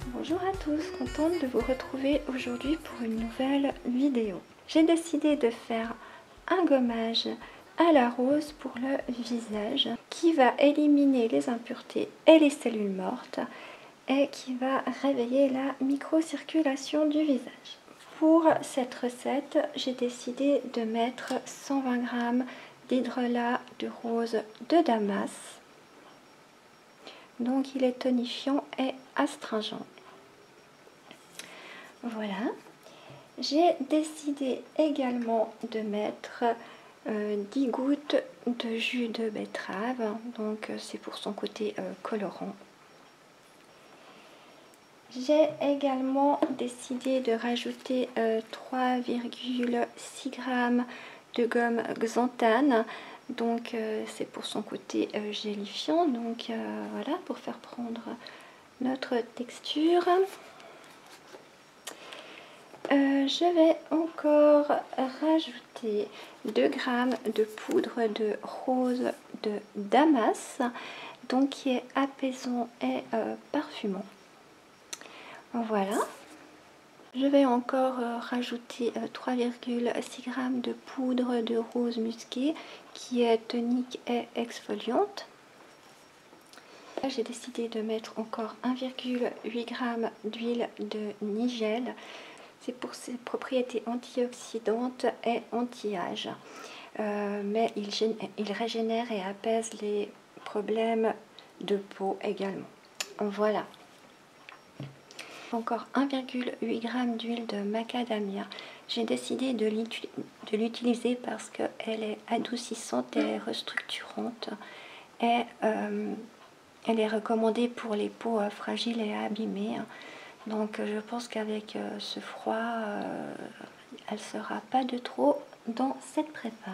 Bonjour à tous, contente de vous retrouver aujourd'hui pour une nouvelle vidéo. J'ai décidé de faire un gommage à la rose pour le visage qui va éliminer les impuretés et les cellules mortes et qui va réveiller la microcirculation du visage. Pour cette recette, j'ai décidé de mettre 120 g d'hydrolat de rose de Damas. Donc il est tonifiant et astringent. Voilà. J'ai décidé également de mettre 10 gouttes de jus de betterave. Donc c'est pour son côté colorant. J'ai également décidé de rajouter 3,6 g de gomme xanthane. Donc c'est pour son côté gélifiant. Donc voilà, pour faire prendre notre texture. Je vais encore rajouter 2 g de poudre de rose de Damas, donc qui est apaisant et parfumant. Voilà. Je vais encore rajouter 3,6 g de poudre de rose musquée qui est tonique et exfoliante. J'ai décidé de mettre encore 1,8 g d'huile de nigel. C'est pour ses propriétés antioxydantes et anti-âge. Mais il régénère et apaise les problèmes de peau également. Voilà. Encore 1,8 g d'huile de macadamia. J'ai décidé de l'utiliser parce qu'elle est adoucissante et restructurante. Et elle est recommandée pour les peaux fragiles et abîmées. Donc je pense qu'avec ce froid, elle ne sera pas de trop dans cette prépa.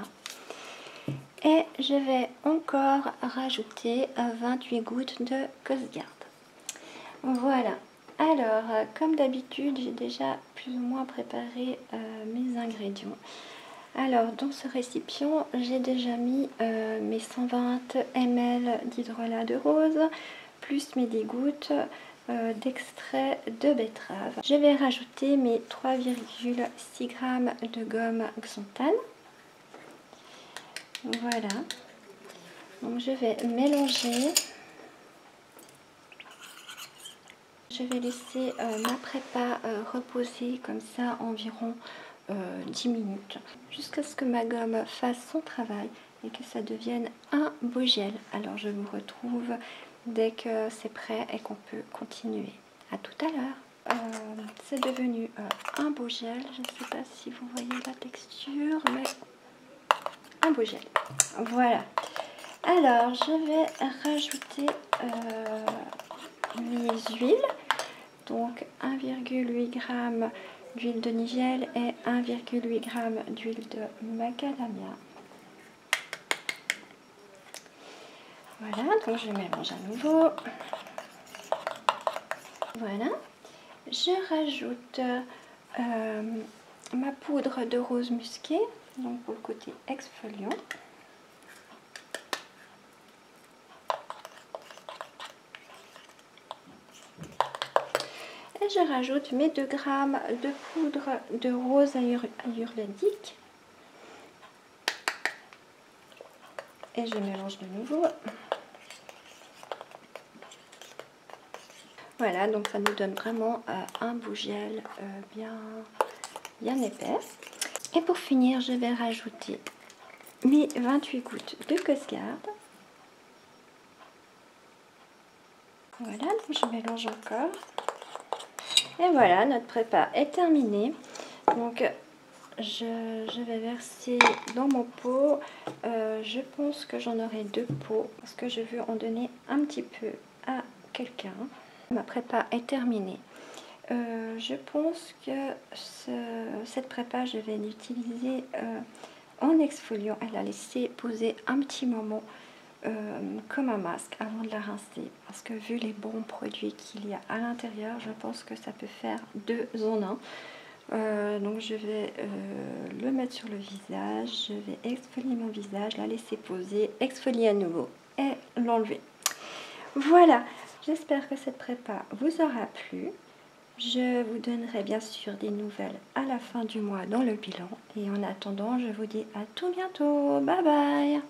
Et je vais encore rajouter 28 gouttes de Cosgard. Voilà. Alors, comme d'habitude, j'ai déjà plus ou moins préparé mes ingrédients. Alors, dans ce récipient, j'ai déjà mis mes 120 ml d'hydrolat de rose, plus mes 10 gouttes d'extrait de betterave. Je vais rajouter mes 3,6 g de gomme xanthane. Voilà. Donc je vais mélanger. Je vais laisser ma prépa reposer comme ça environ 10 minutes jusqu'à ce que ma gomme fasse son travail et que ça devienne un beau gel. Alors je vous retrouve dès que c'est prêt et qu'on peut continuer. À tout à l'heure. C'est devenu un beau gel. Je ne sais pas si vous voyez la texture, mais un beau gel. Voilà. Alors je vais rajouter mes huiles. Donc 1,8 g d'huile de nigel et 1,8 g d'huile de macadamia. Voilà, donc je mélange à nouveau. Voilà. Je rajoute ma poudre de rose musquée, donc pour le côté exfoliant. Et je rajoute mes 2 g de poudre de rose ayurvédique. Et je mélange de nouveau. Voilà, donc ça nous donne vraiment un beau gel bien épais. Et pour finir, je vais rajouter mes 28 gouttes de Cosgard. Voilà, donc je mélange encore. Et voilà, notre prépa est terminée. Donc je vais verser dans mon pot. Je pense que j'en aurai 2 pots parce que je veux en donner un petit peu à quelqu'un. Ma prépa est terminée. Je pense que cette prépa, je vais l'utiliser en exfoliant. Elle a laissé poser un petit moment comme un masque avant de la rincer. Parce que vu les bons produits qu'il y a à l'intérieur, je pense que ça peut faire 2 en 1. Donc je vais le mettre sur le visage. Je vais exfolier mon visage, la laisser poser, exfolier à nouveau et l'enlever. Voilà. J'espère que cette prépa vous aura plu. Je vous donnerai bien sûr des nouvelles à la fin du mois dans le bilan. Et en attendant, je vous dis à tout bientôt. Bye bye!